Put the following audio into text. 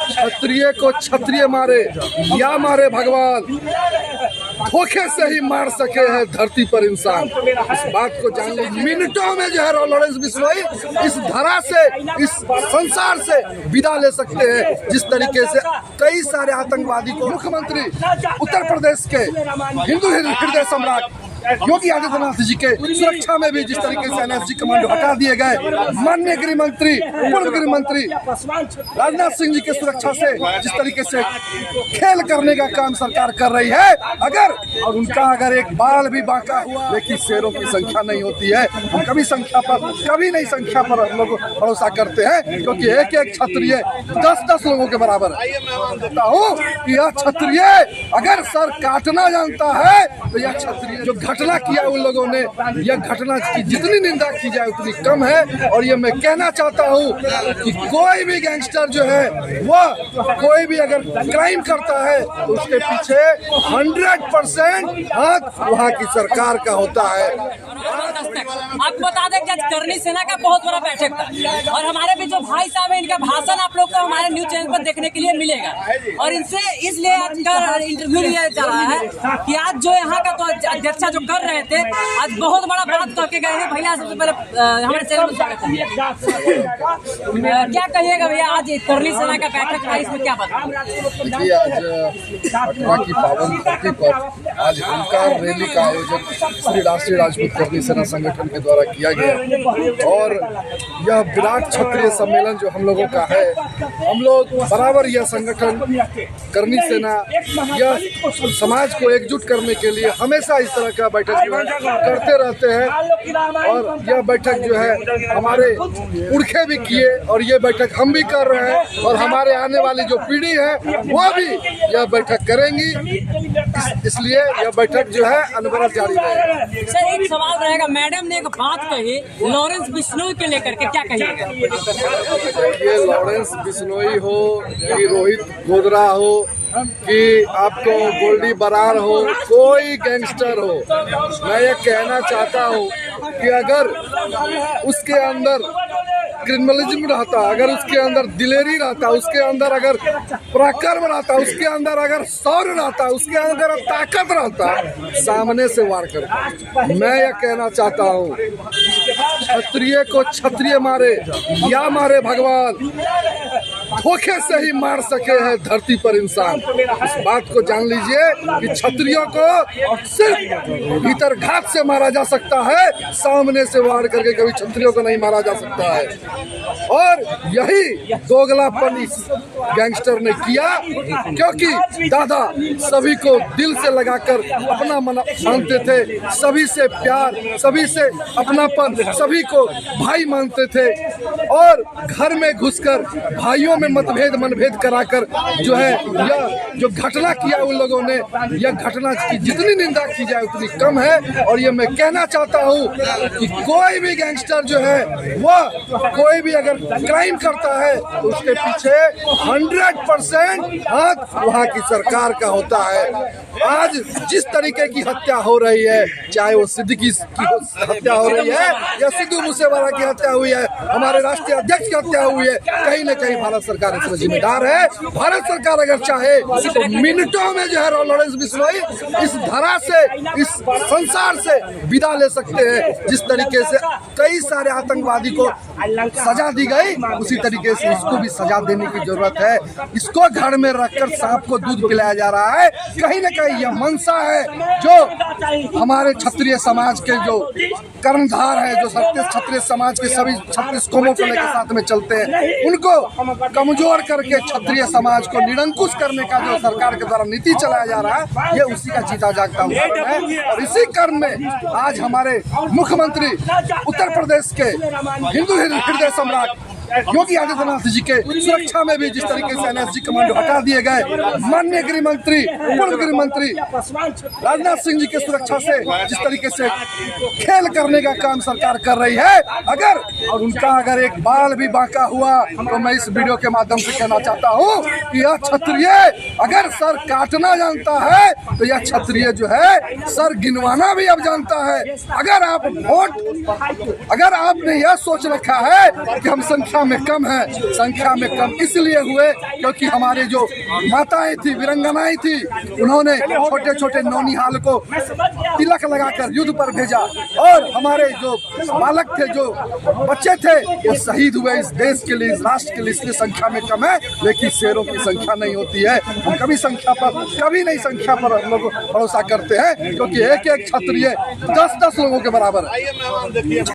क्षत्रिय को क्षत्रिय मारे या मारे भगवान, धोखे से ही मार सके हैं धरती पर इंसान। इस बात को जान लीजिए। मिनटों में जो है लॉरेंस बिश्नोई इस धरा से, इस संसार से विदा ले सकते हैं। जिस तरीके से कई सारे आतंकवादी को मुख्यमंत्री उत्तर प्रदेश के हिंदू हृदय सम्राट योगी आदित्यनाथ जी के सुरक्षा में भी जिस तरीके से एनएसजी कमांडो हटा दिए गए, माननीय गृह मंत्री, पूर्व गृह मंत्री राजनाथ सिंह जी के सुरक्षा से जिस तरीके से खेल करने का काम सरकार कर रही है, अगर उनका एक बाल भी बांका हुआ, देखिए शेरों की संख्या नहीं होती है। हम कभी नहीं संख्या पर हम लोग भरोसा करते हैं, क्योंकि एक एक क्षत्रिय 10-10 लोगों के बराबर है। मैं मानता हूँ कि यह क्षत्रिय अगर सर काटना जानता है तो यह क्षत्रिय जो घटना किया उन लोगों ने, यह घटना की जितनी निंदा की जाए उतनी कम है। और ये मैं कहना चाहता हूँ कि कोई भी गैंगस्टर जो है वह कोई भी अगर क्राइम करता है तो उसके पीछे 100% हाथ वहाँ की सरकार का होता है। आपको बता दें कि करनी सेना का बहुत बड़ा बैठक था और हमारे भी जो भाई साहब है इनका भाषण आप लोग को हमारे न्यूज चैनल पर देखने के लिए मिलेगा। और इनसे इसलिए आज का इंटरव्यू लिया जा रहा है कि आज जो यहाँ का तो अध्यक्षा जो कर रहे थे आज बहुत बड़ा बात कह के गए हैं। भैया सबसे पहले हमारे चैनल में स्वागत है। क्या कहिएगा भैया, आज करनी सेना का बैठक है, इसमें क्या बात? देखिए, आज पटना की पावन धरती पर आज हुंकार रैली का आयोजन श्री राष्ट्रीय राजपूत करनी सेना संगठन के द्वारा किया गया और यह विराट क्षत्रिय सम्मेलन जो हम लोगों का है, हम लोग बराबर यह संगठन करनी सेना यह समाज को एकजुट करने के लिए हमेशा इस तरह का बैठक करते रहते हैं। और यह बैठक जो है हमारे पुरखे भी किए और ये बैठक हम भी कर रहे हैं और हमारे आने वाली जो पीढ़ी है वो भी यह बैठक करेंगी। इसलिए यह बैठक जो है अनवरत जारी रहेगी। सर, एक सवाल रहेगा, मैडम ने एक बात कही लॉरेंस बिश्नोई के लेकर के, क्या कहिएगा? ये लॉरेंस बिश्नोई हो कि रोहित गोधरा हो कि आपको गोल्डी बरार हो, कोई गैंगस्टर हो, मैं ये कहना चाहता हूँ कि अगर उसके अंदर क्रिमिनलिज्म रहता, अगर उसके अंदर दिलेरी रहता, उसके अंदर अगर पराक्रम रहता, उसके अंदर अगर शौर्य रहता, उसके अंदर ताकत रहता, सामने से वार करता। मैं यह कहना चाहता हूँ क्षत्रिय को क्षत्रिय मारे या मारे भगवान, धोखे से ही मार सके हैं धरती पर इंसान। इस बात को जान लीजिए कि क्षत्रियों को सिर्फ भीतर घात से मारा जा सकता है, सामने से वार करके कभी क्षत्रियों को नहीं मारा जा सकता है। और यही दोगलापन इस गैंगस्टर ने किया, क्योंकि दादा सभी को दिल से लगाकर अपना मानते थे, सभी से प्यार, सभी से अपनापन, सभी को भाई मानते थे। और घर में घुसकर भाइयों में मनभेद कराकर जो है यह जो घटना किया उन लोगों ने, यह घटना की जितनी निंदा की जाए उतनी कम है। और ये मैं कहना चाहता हूँ कि कोई भी गैंगस्टर जो है वह कोई भी अगर क्राइम करता है तो उसके पीछे 100% हाथ वहाँ की सरकार का होता है। आज जिस तरीके की हत्या हो रही है, चाहे वो सिद्दीकी की हत्या हो रही है या सिद्धू मूसेवाला की हत्या हुई है, हमारे राष्ट्रीय अध्यक्ष की हत्या हुई है, कहीं न कहीं भारत सरकार इसमें जिम्मेदार है। भारत सरकार अगर चाहे तो मिनटों में जो है लॉरेंस बिश्नोई इस धरा से, इस संसार से विदा ले सकते हैं। जिस तरीके से कई सारे आतंकवादी को सजा दी गई, उसी तरीके से इसको भी सजा देने की जरूरत है। इसको घर में रखकर सांप को दूध पिलाया जा रहा है। कहीं न कहीं यह मंशा है जो हमारे क्षत्रिय समाज के जो कर्णधार है, जो क्षत्रिय समाज के सभी 36 कौमों को लेकर साथ में चलते हैं, उनको कमजोर करके क्षत्रिय समाज को निरंकुश करने का जो सरकार के द्वारा नीति चलाया जा रहा है, ये उसी का जीता जागता उदाहरण है। और इसी क्रम में आज हमारे मुख्यमंत्री उत्तर प्रदेश के हिंदू हृदय सम्राट योगी आदित्यनाथ जी के सुरक्षा में भी जिस तरीके से एनएसजी कमांडो हटा दिए गए, माननीय गृह मंत्री, पूर्व गृह मंत्री राजनाथ सिंह जी के सुरक्षा से जिस तरीके से खेल करने का काम सरकार कर रही है, अगर उनका एक बाल भी बांका हुआ तो मैं इस वीडियो के माध्यम से कहना चाहता हूँ कि यह क्षत्रिय अगर सर काटना जानता है तो यह क्षत्रिय जो है सर गिनवाना भी अब जानता है। अगर आपने यह सोच रखा है कि हम संख्या संख्या में कम है। संख्या में कम इसलिए हुए क्योंकि हमारे जो माताएं थी, वीरंगनाएं थी, उन्होंने छोटे छोटे नौनिहाल को तिलक लगाकर युद्ध पर भेजा और हमारे जो बालक थे, जो बच्चे थे, वो शहीद हुए इस देश के लिए, इस राष्ट्र के लिए। इसलिए संख्या में कम है, लेकिन शेरों की संख्या नहीं होती है। हम कभी नहीं संख्या पर हम लोग भरोसा करते हैं, क्योंकि एक एक क्षत्रिय 10-10 लोगों के बराबर है।